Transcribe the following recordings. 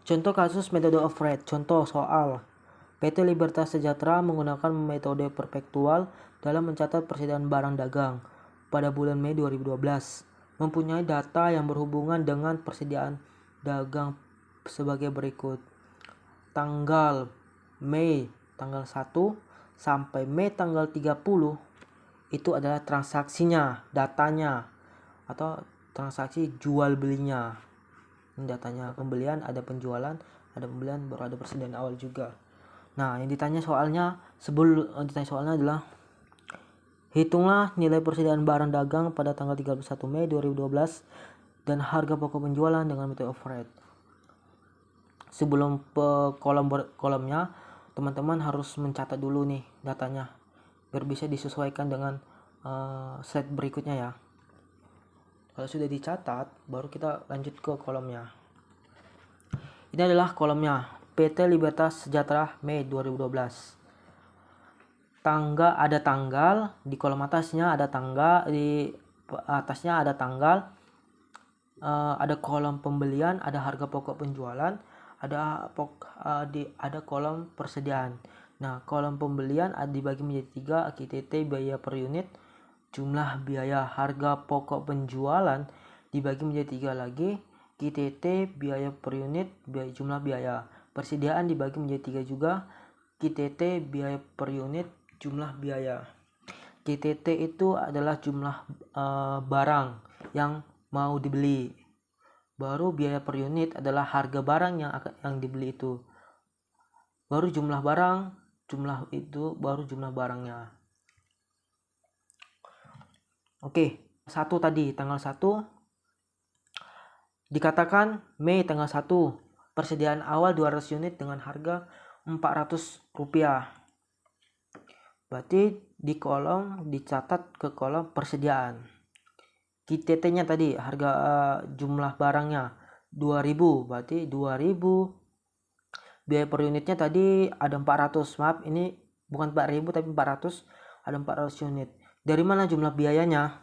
Contoh kasus metode override. Contoh soal. PT Libertas Sejahtera menggunakan metode perpektual dalam mencatat persediaan barang dagang pada bulan Mei 2012. Mempunyai data yang berhubungan dengan persediaan dagang sebagai berikut. Tanggal Mei tanggal 1 sampai Mei tanggal 30 itu adalah transaksinya, datanya, atau transaksi jual belinya. Ini datanya, pembelian ada penjualan, ada pembelian baru ada persediaan awal juga. Nah, yang ditanya soalnya adalah hitunglah nilai persediaan barang dagang pada tanggal 31 Mei 2012 dan harga pokok penjualan dengan metode override. Sebelum kolomnya, teman-teman harus mencatat dulu nih datanya biar bisa disesuaikan dengan slide berikutnya ya. Kalau sudah dicatat, baru kita lanjut ke kolomnya. Ini adalah kolomnya PT Libertas Sejahtera Mei 2012. Ada tanggal di kolom atasnya, ada tanggal di atasnya ada tanggal, ada kolom pembelian, ada harga pokok penjualan, ada kolom persediaan. Nah, kolom pembelian dibagi menjadi 3, QTT biaya per unit, jumlah biaya, harga pokok penjualan dibagi menjadi 3 lagi, QTT biaya per unit, jumlah biaya. Persediaan dibagi menjadi 3 juga, QTT biaya per unit, jumlah biaya. QTT itu adalah jumlah barang yang mau dibeli. Baru biaya per unit adalah harga barang yang dibeli itu. Baru jumlah barang, jumlah itu baru jumlah barangnya. Oke, tanggal 1 dikatakan Mei tanggal 1, persediaan awal 200 unit dengan harga Rp400. Berarti di kolom dicatat ke kolom persediaan. QTT-nya tadi harga jumlah barangnya 2000, berarti 2000. Biaya per unitnya tadi ada 400. Maaf, ini bukan 4000 tapi 400. Ada 400 unit. Dari mana jumlah biayanya?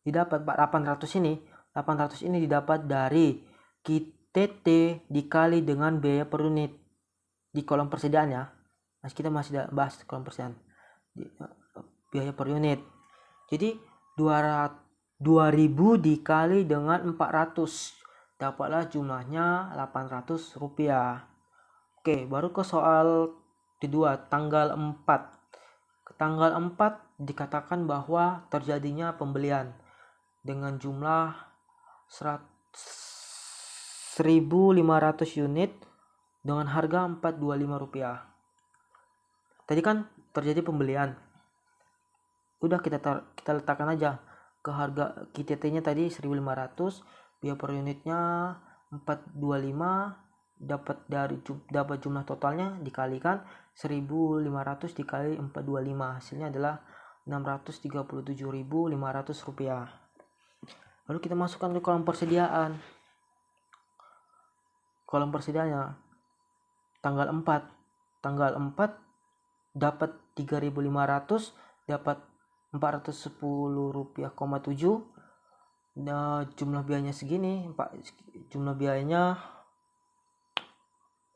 Didapat 800 ini. 800 ini didapat dari QTT dikali dengan biaya per unit di kolom persediaan ya. Kita masih bahas kolom persediaan. Biaya per unit. Jadi 2000 dikali dengan 400, dapatlah jumlahnya Rp800. Oke, baru ke soal kedua, tanggal 4. Tanggal 4 dikatakan bahwa terjadinya pembelian dengan jumlah 1.500 unit dengan harga Rp425. Tadi kan terjadi pembelian. Udah kita letakkan aja ke harga QTT-nya tadi 1.500, biaya per unitnya 425, dapat jumlah totalnya dikalikan 1.500 dikali 425, hasilnya adalah Rp637.500. Lalu kita masukkan ke kolom persediaan. Kolom persediaannya tanggal 4 dapat 3.500, dapat Rp410,7. Nah, jumlah biayanya segini, jumlah biayanya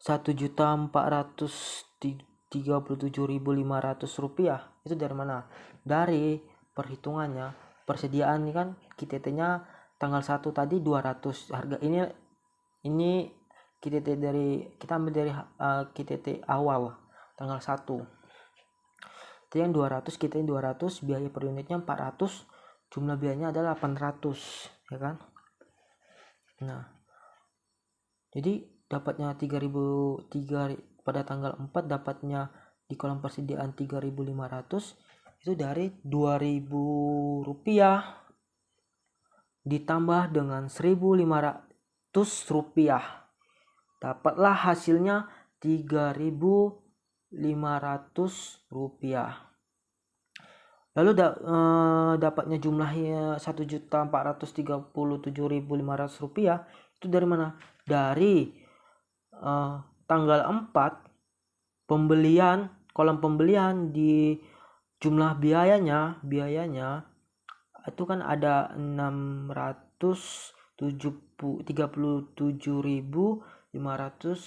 Rp1.437.500. Itu dari mana? Dari perhitungannya persediaan ini kan QTT-nya tanggal 1 tadi 200. Harga ini QTT kita ambil dari QTT awal tanggal 1. Itu yang 200, QTT 200, biaya per unitnya 400, jumlah biayanya adalah 800, ya kan? Nah, jadi dapatnya 3.003 pada tanggal 4, dapatnya di kolom persediaan 3.500 itu dari Rp2.000 ditambah dengan Rp1.500, dapatlah hasilnya Rp3.500. Lalu dapatnya jumlahnya Rp1.437.500 itu dari mana? Dari tanggal 4 pembelian, kolom pembelian di jumlah biayanya itu kan ada 637.000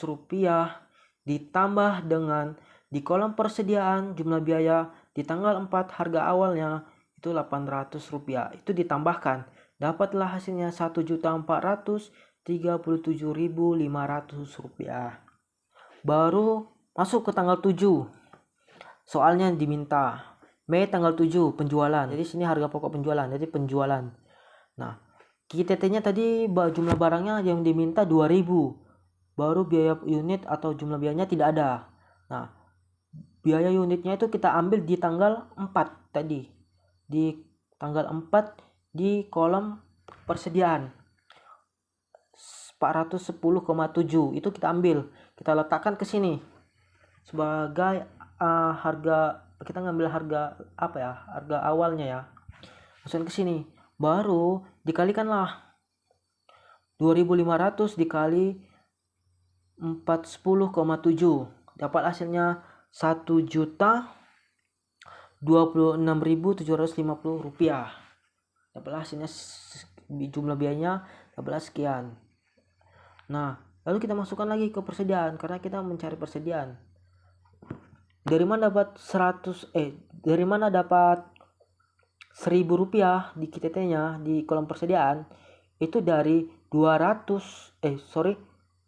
rupiah ditambah dengan di kolom persediaan jumlah biaya di tanggal 4 harga awalnya itu 800 rupiah. Itu ditambahkan, dapatlah hasilnya 1.437.500 rupiah. Baru masuk ke tanggal 7. Soalnya diminta Mei tanggal 7 penjualan. Jadi sini harga pokok penjualan. Jadi penjualan. Nah, QTT-nya tadi jumlah barangnya yang diminta 2000. Baru biaya unit atau jumlah biayanya tidak ada. Nah, biaya unitnya itu kita ambil di tanggal 4 tadi. Di tanggal 4 di kolom persediaan 410,7 itu kita ambil, kita letakkan ke sini sebagai harga. Kita ngambil harga apa ya, harga awalnya ya, masukin ke sini, baru dikalikanlah 2500 dikali 410,7, dapat hasilnya 1.026.750 rupiah. Dapat hasilnya di jumlah biayanya 12 sekian. Nah, lalu kita masukkan lagi ke persediaan karena kita mencari persediaan. Dari mana dapat 1.000 rupiah di QTT-nya di kolom persediaan? Itu dari 200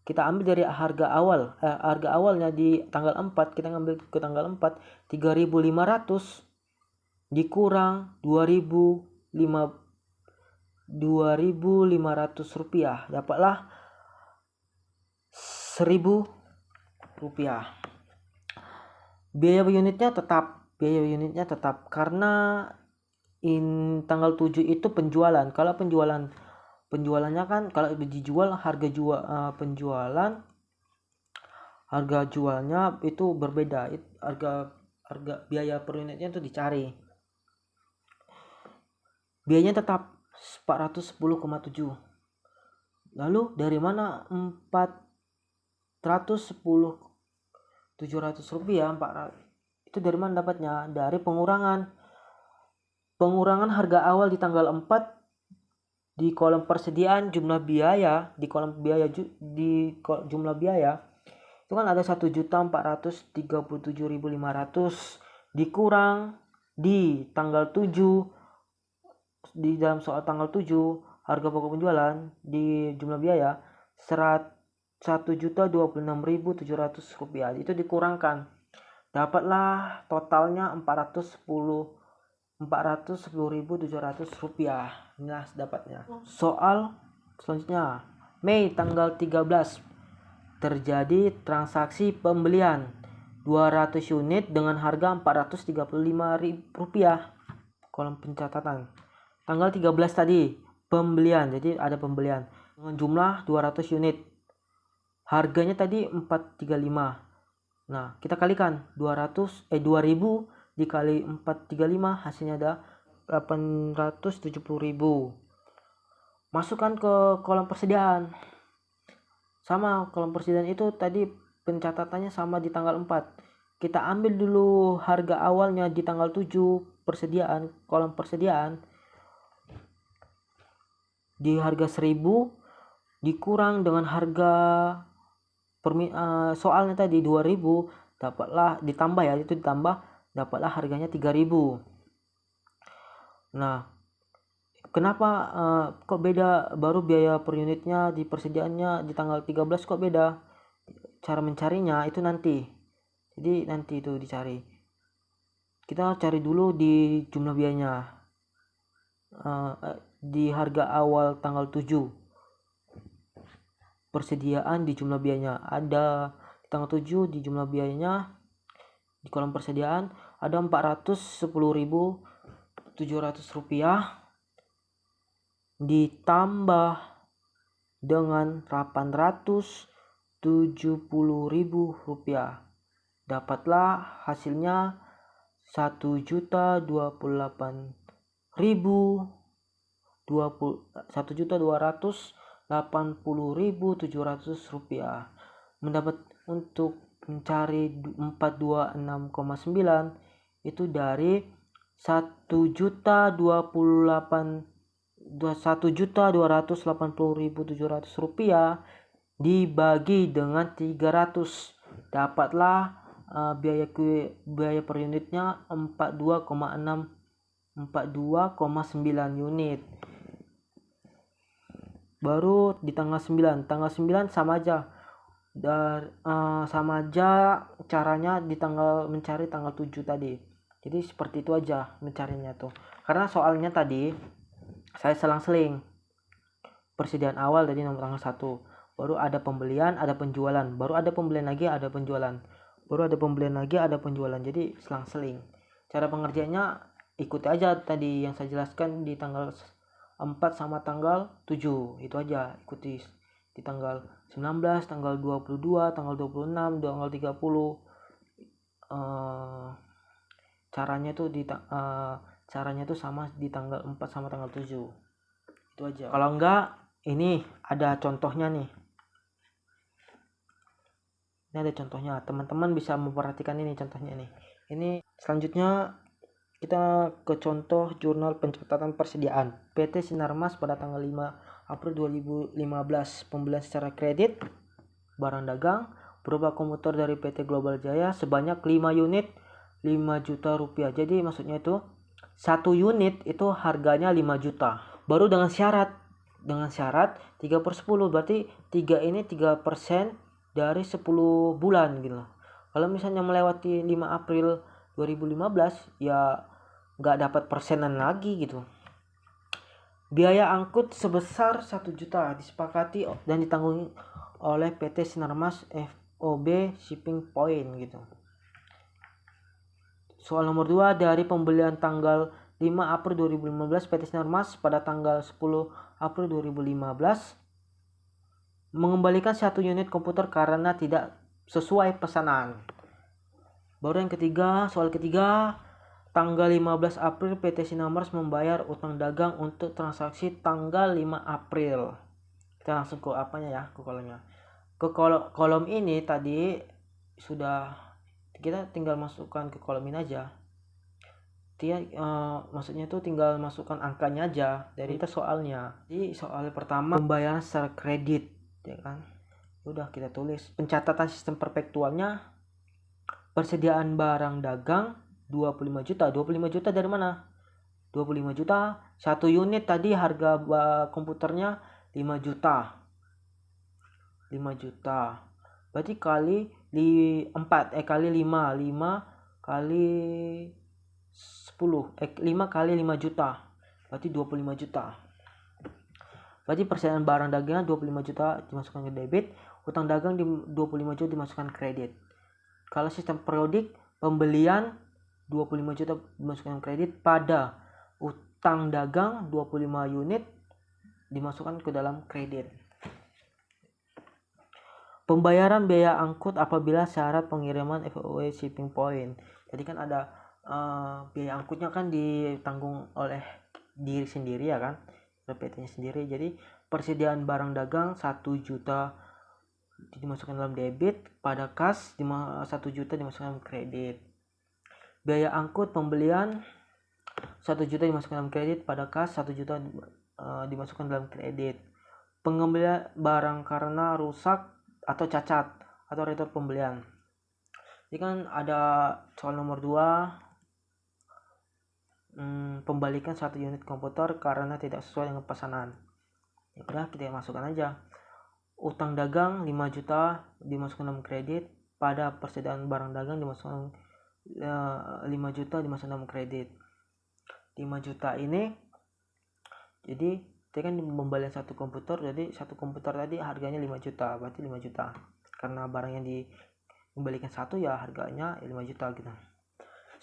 kita ambil dari harga awal. Harga awalnya di tanggal 4, kita ngambil ke tanggal 4, 3.500 dikurang 2.500 rupiah, dapatlah 1.000 rupiah. Biaya unitnya tetap karena tanggal 7 itu penjualan. Kalau penjualannya kan, kalau dijual harga jualnya itu berbeda. Harga biaya per unitnya itu dicari. Biayanya tetap 410,7. Lalu dari mana 700 rupiah? Itu dari mana dapatnya? Dari pengurangan harga awal di tanggal 4 di kolom persediaan jumlah biaya, di kolom biaya jumlah biaya itu kan ada 1.437.500 dikurang di tanggal 7, di dalam soal tanggal 7 harga pokok penjualan di jumlah biaya 1.026.700 rupiah. Itu dikurangkan, dapatlah totalnya 410.700 rupiah. Inilah dapatnya. Soal selanjutnya, Mei tanggal 13 terjadi transaksi pembelian 200 unit dengan harga 435.000 rupiah. Kolom pencatatan tanggal 13 tadi pembelian, jadi ada pembelian dengan jumlah 200 unit. Harganya tadi 435. Nah, kita kalikan 2000 dikali 435, hasilnya ada 870.000. Masukkan ke kolom persediaan. Sama kolom persediaan itu tadi pencatatannya sama di tanggal 4. Kita ambil dulu harga awalnya di tanggal 7 persediaan, kolom persediaan. Di harga 1.000 dikurang dengan harga soalnya tadi 2.000, dapatlah ditambah ya, itu ditambah, dapatlah harganya 3.000. Nah, kenapa kok beda? Baru biaya per unitnya di persediaannya di tanggal 13 kok beda? Cara mencarinya itu nanti. Jadi nanti itu dicari. Kita cari dulu di jumlah biayanya. Di harga awal tanggal 7. Persediaan di jumlah biayanya ada di tanggal 7, di jumlah biayanya di kolom persediaan ada 410.700 rupiah ditambah dengan 870.000 rupiah, dapatlah hasilnya 1.280.700 rupiah. Mendapat untuk mencari 426,9 itu dari 1.280.700 rupiah dibagi dengan 300, dapatlah biaya per unitnya 42,9 unit. Baru di tanggal 9 sama aja, sama aja caranya mencari tanggal 7 tadi. Jadi seperti itu aja mencarinya tuh, karena soalnya tadi saya selang-seling. Persediaan awal tadi nomor tanggal 1, baru ada pembelian, ada penjualan, baru ada pembelian lagi, ada penjualan, baru ada pembelian lagi, ada penjualan. Jadi selang-seling. Cara pengerjaannya ikuti aja tadi yang saya jelaskan di tanggal 4 sama tanggal 7. Itu aja, ikuti di tanggal 19, tanggal 22, tanggal 26, tanggal 30. Caranya tuh sama di tanggal 4 sama tanggal 7. Itu aja. Kalau enggak, ini ada contohnya nih. Ini ada contohnya. Teman-teman bisa memperhatikan ini contohnya nih. Ini selanjutnya kita ke contoh jurnal pencatatan persediaan PT Sinarmas pada tanggal 5 April 2015. Pembelian secara kredit barang dagang berupa komputer dari PT Global Jaya sebanyak 5 unit 5 juta rupiah. Jadi maksudnya itu 1 unit itu harganya 5 juta. Baru dengan syarat 3/10, berarti 3 ini 3% dari 10 bulan gitu. Kalau misalnya melewati 5 April 2015 ya nggak dapat persenan lagi gitu. Biaya angkut sebesar 1 juta disepakati dan ditanggung oleh PT Sinarmas FOB Shipping Point gitu. Soal nomor 2, dari pembelian tanggal 5 April 2015 PT Sinarmas pada tanggal 10 April 2015 mengembalikan 1 unit komputer karena tidak sesuai pesanan. Baru yang ketiga, soal ketiga, tanggal 15 April PT Sinarmas membayar utang dagang untuk transaksi tanggal 5 April. Kita langsung ke apanya ya, ke kolomnya. Ke kolom ini tadi sudah kita tinggal masukkan ke kolom ini aja. Maksudnya itu tinggal masukkan angkanya aja dari kita soalnya. Jadi soal pertama pembayaran secara kredit, ya kan. Udah kita tulis pencatatan sistem perpetualnya. Persediaan barang dagang 25 juta. 25 juta dari mana? 25 juta 1 unit tadi harga komputernya 5 juta. 5 juta. Berarti kali 4 kali 5 kali 10 5 kali 5 juta. Berarti 25 juta. Berarti persediaan barang dagangnya 25 juta dimasukkan ke debit, utang dagang 25 juta dimasukkan kredit. Kalau sistem periodik, pembelian 25 juta dimasukkan kredit pada utang dagang 25 unit dimasukkan ke dalam kredit. Pembayaran biaya angkut apabila syarat pengiriman FOB Shipping Point. Jadi kan ada biaya angkutnya kan ditanggung oleh diri sendiri ya kan, PT-nya sendiri. Jadi persediaan barang dagang 1 juta dimasukkan dalam debit, pada kas 1 juta dimasukkan dalam kredit. Biaya angkut pembelian 1 juta dimasukkan dalam kredit, pada kas 1 juta dimasukkan dalam kredit. Pengembalian barang karena rusak atau cacat atau retur pembelian. Jadi kan ada soal nomor 2, pembalikan 1 unit komputer karena tidak sesuai dengan pesanan. Ya udah kita masukkan aja. Utang dagang 5 juta dimasukkan dalam kredit, pada persediaan barang dagang dimasukkan 5 juta dimasukkan dalam kredit. 5 juta ini jadi kita kan pembelian 1 komputer, jadi 1 komputer tadi harganya 5 juta, berarti 5 juta. Karena barang yang dikembalikan 1 ya harganya 5 juta gitu.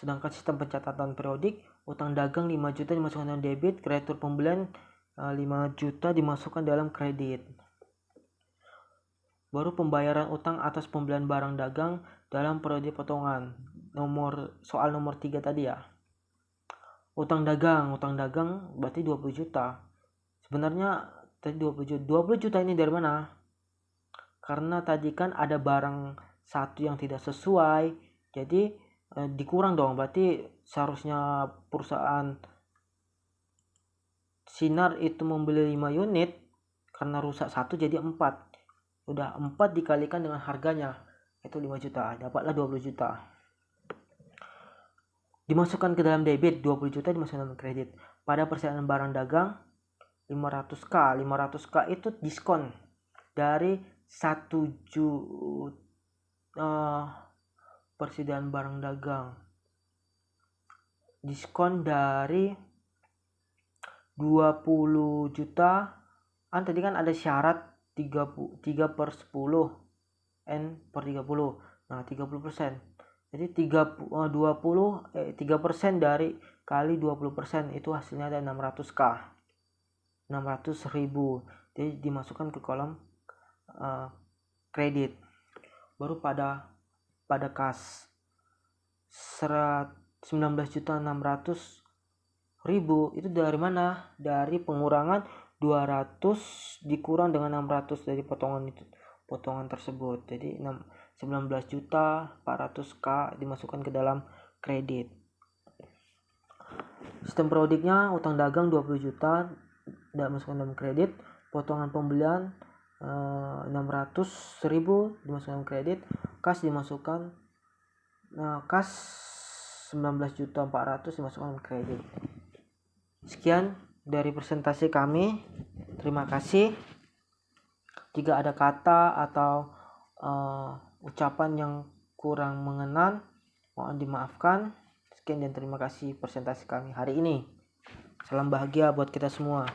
Sedangkan sistem pencatatan periodik, utang dagang 5 juta dimasukkan dalam debit, retur pembelian 5 juta dimasukkan dalam kredit. Baru pembayaran utang atas pembelian barang dagang dalam periode potongan. Soal nomor 3 tadi ya. Utang dagang berarti 20 juta. Sebenarnya tadi 20 juta ini dari mana? Karena tadi kan ada barang 1 yang tidak sesuai, jadi dikurang dong. Berarti seharusnya perusahaan Sinar itu membeli 5 unit, karena rusak 1 jadi 4. udah 4 dikalikan dengan harganya, itu 5 juta, dapatlah 20 juta. Dimasukkan ke dalam debit, 20 juta dimasukkan dalam kredit. Pada persediaan barang dagang 500k. 500k itu diskon dari 1 juta. Persediaan barang dagang diskon dari 20 juta. Tadi kan ada syarat 3/10 N/30. Nah, 30%. Jadi 3% dari kali 20% itu hasilnya ada 600k. 600.000. Jadi dimasukkan ke kolom kredit. Baru pada kas 19.600.000 itu dari mana? Dari pengurangan 200 dikurang dengan 600 dari potongan tersebut. Jadi 19.400.000 dimasukkan ke dalam kredit. Sistem prodiknya utang dagang 20 juta dimasukkan dalam kredit, potongan pembelian 600.000 dimasukkan dalam kredit, kas dimasukkan kas 19.400.000 dimasukkan dalam kredit. Sekian dari presentasi kami. Terima kasih. Jika ada kata atau ucapan yang kurang mengenal, mohon dimaafkan. Sekian dan terima kasih presentasi kami hari ini. Salam bahagia buat kita semua.